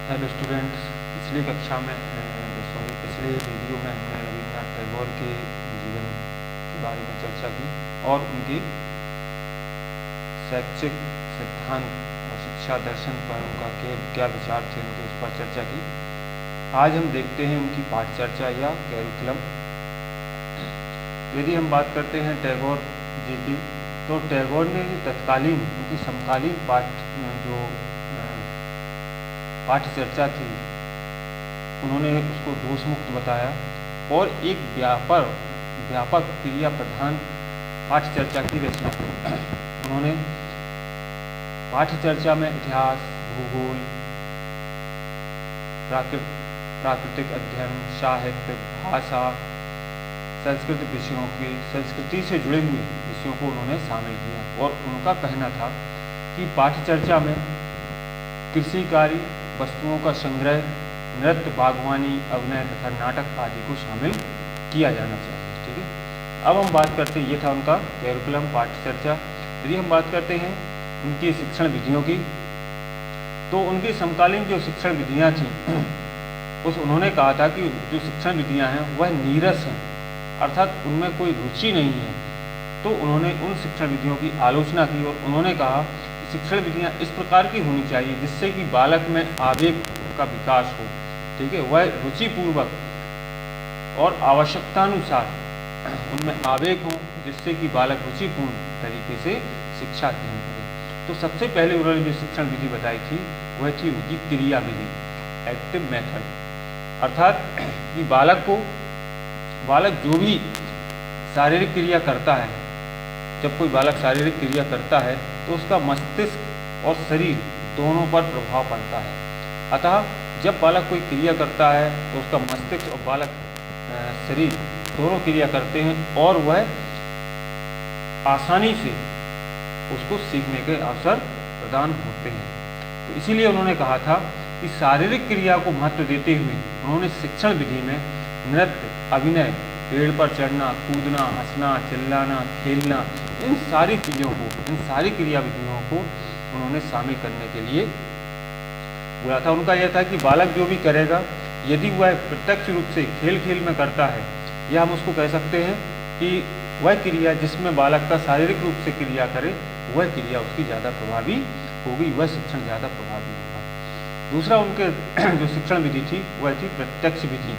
Hello students, पिछली कक्षा में पिछले वीडियो में हमने रविन्द्रनाथ टैगोर के जीवन के बारे में चर्चा की और उनके शैक्षिक सिद्धांत और शिक्षा दर्शन पर उनका क्या विचार थे उनके उस पर चर्चा की। आज हम देखते हैं उनकी पाठचर्चा या कैरिकुलम। यदि हम बात करते हैं टैगोर जी की, तो टैगोर ने तत्कालीन उनकी समकालीन पाठचर्चा थी, उन्होंने उसको दोष मुक्त बताया और एक व्यापक क्रिया प्रधान पाठचर्चा की रचना की। उन्होंने पाठचर्चा में इतिहास, भूगोल, प्राकृतिक अध्ययन, साहित्य, भाषा, संस्कृति से जुड़े हुए विषयों को उन्होंने शामिल किया और उनका कहना था कि पाठचर्चा में कृषि कार्य, वस्तुओं का संग्रह, नृत्य, बागवानी, अभिनय तथा नाटक आदि को शामिल किया जाना चाहिए। ठीक है, अब हम बात करते हैं, ये था उनका कैरिकुलम पाठचर्चा। यदि हम बात करते हैं उनकी शिक्षण विधियों की, तो उनकी समकालीन जो शिक्षण विधियाँ थीं उन्होंने कहा था कि जो शिक्षण विधियाँ हैं वह नीरस हैं, अर्थात उनमें कोई रुचि नहीं है। तो उन्होंने उन शिक्षण विधियों की आलोचना की और उन्होंने कहा शिक्षण विधियाँ इस प्रकार की होनी चाहिए जिससे कि बालक में आवेग का विकास हो। ठीक है, वह रुचिपूर्वक और आवश्यकतानुसार उनमें आवेग हो, जिससे कि बालक रुचिपूर्ण तरीके से शिक्षा ग्रहण करे। तो सबसे पहले उन्होंने जो शिक्षण विधि बताई थी वह थी उनकी क्रिया विधि, एक्टिव मेथड। अर्थात कि बालक जो भी शारीरिक क्रिया करता है, जब कोई बालक शारीरिक क्रिया करता है तो उसका मस्तिष्क और शरीर दोनों पर प्रभाव पड़ता है। अतः जब बालक कोई क्रिया करता है तो उसका मस्तिष्क और बालक शरीर दोनों क्रिया करते हैं और वह आसानी से उसको सीखने के अवसर प्रदान होते हैं। तो इसीलिए उन्होंने कहा था कि शारीरिक क्रिया को महत्व देते हुए उन्होंने शिक्षण विधि में नृत्य, अभिनय, पेड़ पर चढ़ना, कूदना, हंसना, चिल्लाना, खेलना, इन सारी चीज़ों को, इन सारी क्रिया विधियों को उन्होंने शामिल करने के लिए बोला था। उनका यह था कि बालक जो भी करेगा, यदि वह प्रत्यक्ष रूप से खेल में करता है, या हम उसको कह सकते हैं कि वह क्रिया जिसमें बालक का शारीरिक रूप से क्रिया करे, वह क्रिया उसकी ज़्यादा प्रभावी होगी, वह शिक्षण ज़्यादा प्रभावी होगा। दूसरा उनके जो शिक्षण विधि थी वह थी प्रत्यक्ष विधि,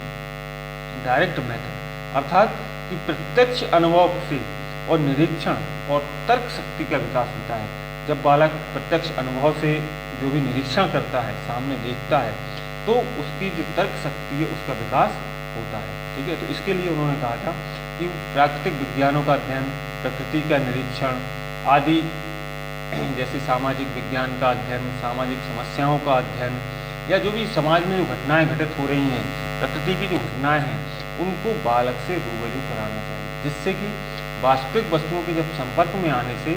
डायरेक्ट मेथड। अर्थात कि प्रत्यक्ष अनुभव से और निरीक्षण और तर्क शक्ति का विकास होता है। जब बालक प्रत्यक्ष अनुभव से जो भी निरीक्षण करता है, सामने देखता है, तो उसकी जो तर्क शक्ति है उसका विकास होता है। ठीक है, तो इसके लिए उन्होंने कहा था कि प्राकृतिक विज्ञानों का अध्ययन, प्रकृति का निरीक्षण आदि, जैसे सामाजिक विज्ञान का अध्ययन, सामाजिक समस्याओं का अध्ययन, या जो भी समाज में जो घटनाएं घटित हो रही हैं, प्रकृति की जो घटनाएं हैं, उनको बालक से रूबरू कराना चाहिए, जिससे कि वास्तविक वस्तुओं के जब संपर्क में आने से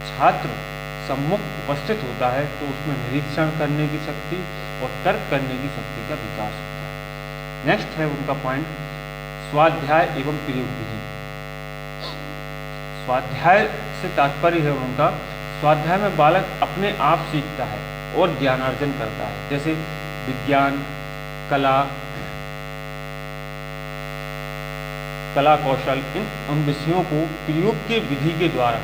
छात्र सम्मुख उपस्थित होता है तो उसमें निरीक्षण करने की शक्ति और तर्क करने की शक्ति का विकास होता है। नेक्स्ट है उनका पॉइंट, स्वाध्याय एवं प्रयोग विधि। स्वाध्याय से तात्पर्य है उनका, स्वाध्याय में बालक अपने आप सीखता है और ज्ञानार्जन करता है, जैसे विज्ञान, कला कौशल, उन विषयों को प्रयोग के विधि के द्वारा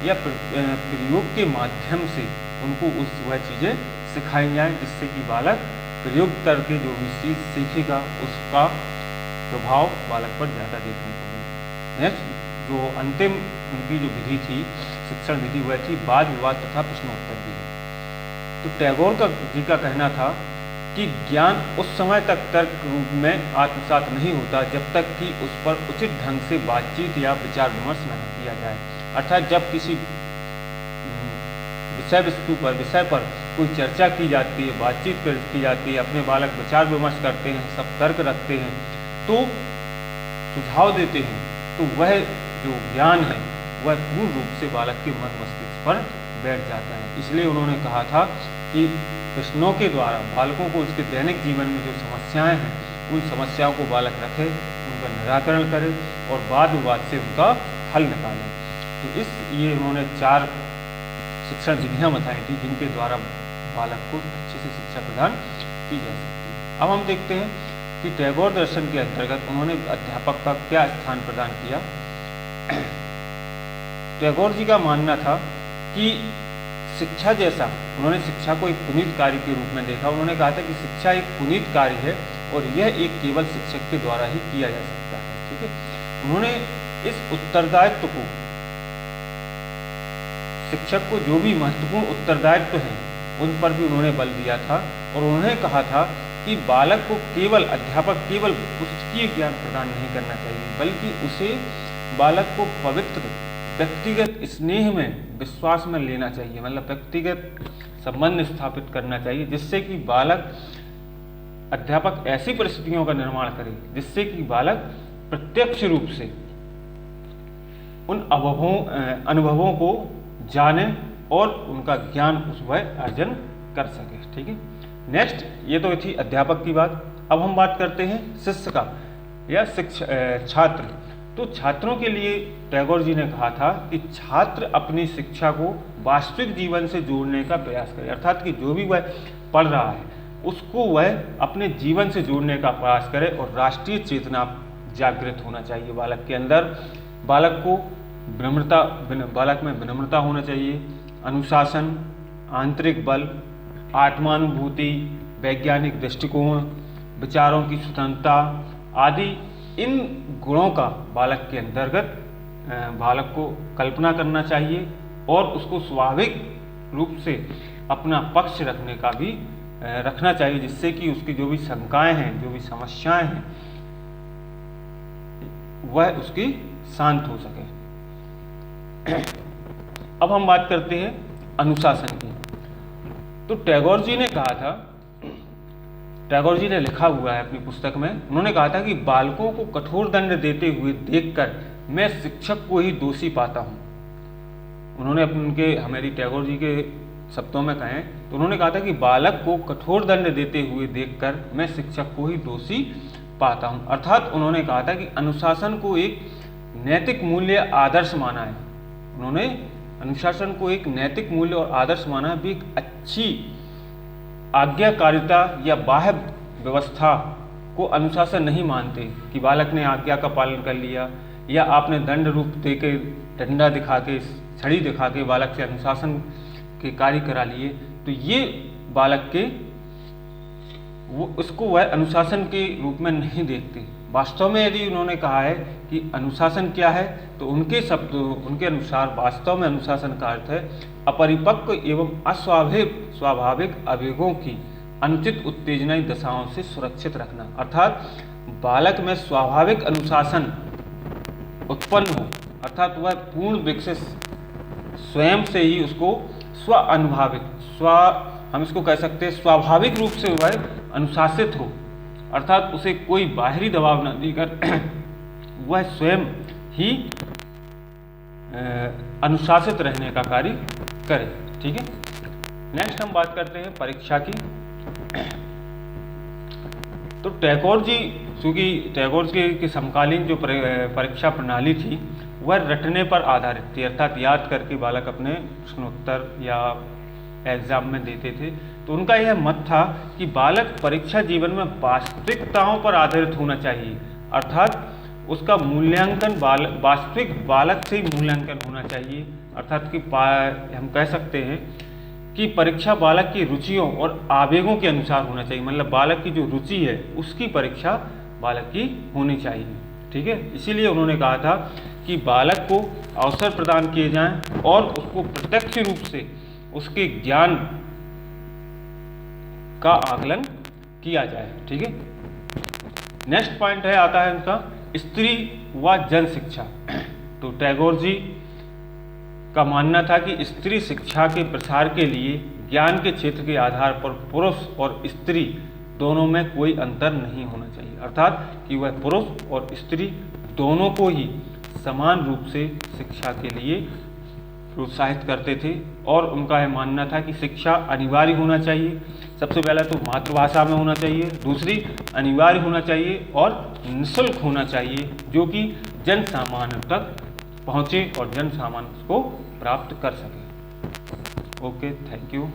या प्रयोग के माध्यम से उनको वह चीज़ें सिखाई जाएं, जिससे कि बालक प्रयोग करके जो भी चीज़ सीखेगा उसका प्रभाव बालक पर ज़्यादा देखने को मिले। नेक्स्ट जो अंतिम उनकी जो विधि थी, शिक्षण विधि, वह थी वाद विवाद तथा प्रश्नोत्तर विधि। तो टैगोर जी का कहना था कि ज्ञान उस समय तक तर्क रूप में आत्मसात नहीं होता जब तक कि उस पर उचित ढंग से बातचीत या विचार विमर्श नहीं किया जाए। अर्थात जब किसी विषय पर कोई चर्चा की जाती है, बातचीत की जाती है, अपने बालक विचार विमर्श करते हैं, सब तर्क रखते हैं, तो सुझाव देते हैं, तो वह जो ज्ञान है वह पूर्ण रूप से बालक के मन मस्तिष्क पर बैठ जाता है। इसलिए उन्होंने कहा था कि प्रश्नों के द्वारा बालकों को उसके दैनिक जीवन में जो समस्याएं हैं, उन समस्याओं को बालक रखे, उनका निराकरण करे और वाद विवाद से उनका हल निकाले। तो ये उन्होंने 4 शिक्षण विधियाँ बताई थी जिनके द्वारा बालक को अच्छे से शिक्षा प्रदान की जा सकती है। अब हम देखते हैं कि टैगोर दर्शन के अंतर्गत उन्होंने अध्यापक का क्या स्थान प्रदान किया। टैगोर जी का मानना था कि शिक्षा जैसा, उन्होंने शिक्षा को एक पुनीत कार्य के रूप में देखा। उन्होंने कहा था कि शिक्षा एक पुनीत कार्य है और यह एक केवल शिक्षक के द्वारा ही किया जा सकता है। ठीक है, उन्होंने इस उत्तरदायित्व को, शिक्षक को जो भी महत्वपूर्ण उत्तरदायित्व हैं उन पर भी उन्होंने बल दिया था और उन्होंने कहा था कि बालक को केवल अध्यापक केवल पुस्तकीय ज्ञान प्रदान नहीं करना चाहिए, बल्कि उसे बालक को पवित्र व्यक्तिगत स्नेह में, विश्वास में लेना चाहिए, मतलब व्यक्तिगत संबंध स्थापित करना चाहिए, जिससे कि बालक, अध्यापक ऐसी परिस्थितियों का निर्माण करे जिससे कि बालक प्रत्यक्ष रूप से उन अनुभवों को जाने और उनका ज्ञान उस वह अर्जन कर सके। ठीक है, नेक्स्ट, ये तो थी अध्यापक की बात। अब हम बात करते हैं शिष्य का या छात्र। तो छात्रों के लिए टैगोर जी ने कहा था कि छात्र अपनी शिक्षा को वास्तविक जीवन से जोड़ने का प्रयास करे, अर्थात कि जो भी वह पढ़ रहा है उसको वह अपने जीवन से जोड़ने का प्रयास करे और राष्ट्रीय चेतना जागृत होना चाहिए बालक के अंदर। बालक को बालक में विनम्रता होना चाहिए, अनुशासन, आंतरिक बल, आत्मानुभूति, वैज्ञानिक दृष्टिकोण, विचारों की स्वतंत्रता आदि इन गुणों का बालक के अंतर्गत बालक को कल्पना करना चाहिए और उसको स्वाभाविक रूप से अपना पक्ष रखने का भी रखना चाहिए, जिससे कि उसकी जो भी शंकाएं हैं, जो भी समस्याएं हैं, वह उसकी शांत हो सके। अब हम बात करते हैं अनुशासन की। तो टैगोर जी ने कहा था, टैगोर जी ने लिखा हुआ है अपनी पुस्तक में, उन्होंने कहा था कि बालकों को कठोर दंड देते हुए देखकर मैं शिक्षक को ही दोषी पाता हूँ। उन्होंने उनके, हमारी टैगोर जी के शब्दों में कहें तो उन्होंने कहा था कि बालक को कठोर दंड देते हुए देखकर मैं शिक्षक को ही दोषी पाता हूँ। अर्थात उन्होंने कहा था कि अनुशासन को एक नैतिक मूल्य आदर्श माना है। उन्होंने अनुशासन को एक नैतिक मूल्य और आदर्श माना है, भी एक अच्छी आज्ञाकारिता या बाह्य व्यवस्था को अनुशासन नहीं मानते कि बालक ने आज्ञा का पालन कर लिया या आपने दंड रूप देके, डंडा दिखा के, छड़ी दिखा के बालक से अनुशासन के कार्य करा लिए, तो ये बालक के उसको वह अनुशासन के रूप में नहीं देखते। वास्तव में यदि उन्होंने कहा है कि अनुशासन क्या है, तो उनके शब्द, उनके अनुसार वास्तव में अनुशासन का अर्थ है अपरिपक्व एवं स्वाभाविक आवेगों की अनुचित उत्तेजनाई दशाओं से सुरक्षित रखना। अर्थात बालक में स्वाभाविक अनुशासन उत्पन्न हो, अर्थात वह पूर्ण विकसित स्वयं से ही उसको हम इसको कह सकते हैं स्वाभाविक रूप से वह अनुशासित हो, अर्थात उसे कोई बाहरी दबाव न देकर वह स्वयं ही अनुशासित रहने का कार्य करे। ठीक है, नेक्स्ट हम बात करते हैं परीक्षा की। तो टैगोर जी, चूंकि टैगोर के समकालीन जो परीक्षा प्रणाली थी वह रटने पर आधारित थी, अर्थात याद करके बालक अपने प्रश्नोत्तर या एग्जाम में देते थे। तो उनका यह मत था कि बालक परीक्षा जीवन में वास्तविकताओं पर आधारित होना चाहिए, अर्थात उसका मूल्यांकन वास्तविक बालक से ही मूल्यांकन होना चाहिए। अर्थात कि हम कह सकते हैं कि परीक्षा बालक की रुचियों और आवेगों के अनुसार होना चाहिए, मतलब बालक की जो रुचि है उसकी परीक्षा बालक की होनी चाहिए। ठीक है, इसीलिए उन्होंने कहा था कि बालक को अवसर प्रदान किए जाएं और उसको प्रत्यक्ष रूप से उसके ज्ञान का आकलन किया जाए। ठीक है, नेक्स्ट पॉइंट है, आता है उनका स्त्री व जन शिक्षा। तो टैगोर जी का मानना था कि स्त्री शिक्षा के प्रसार के लिए ज्ञान के क्षेत्र के आधार पर पुरुष और स्त्री दोनों में कोई अंतर नहीं होना चाहिए, अर्थात कि वह पुरुष और स्त्री दोनों को ही समान रूप से शिक्षा के लिए प्रोत्साहित करते थे। और उनका यह मानना था कि शिक्षा अनिवार्य होना चाहिए, सबसे पहला तो मातृभाषा में होना चाहिए, दूसरी अनिवार्य होना चाहिए और निःशुल्क होना चाहिए, जो कि जन सामान्य तक पहुँचे और जन सामान्य को प्राप्त कर सके। Okay, thank you.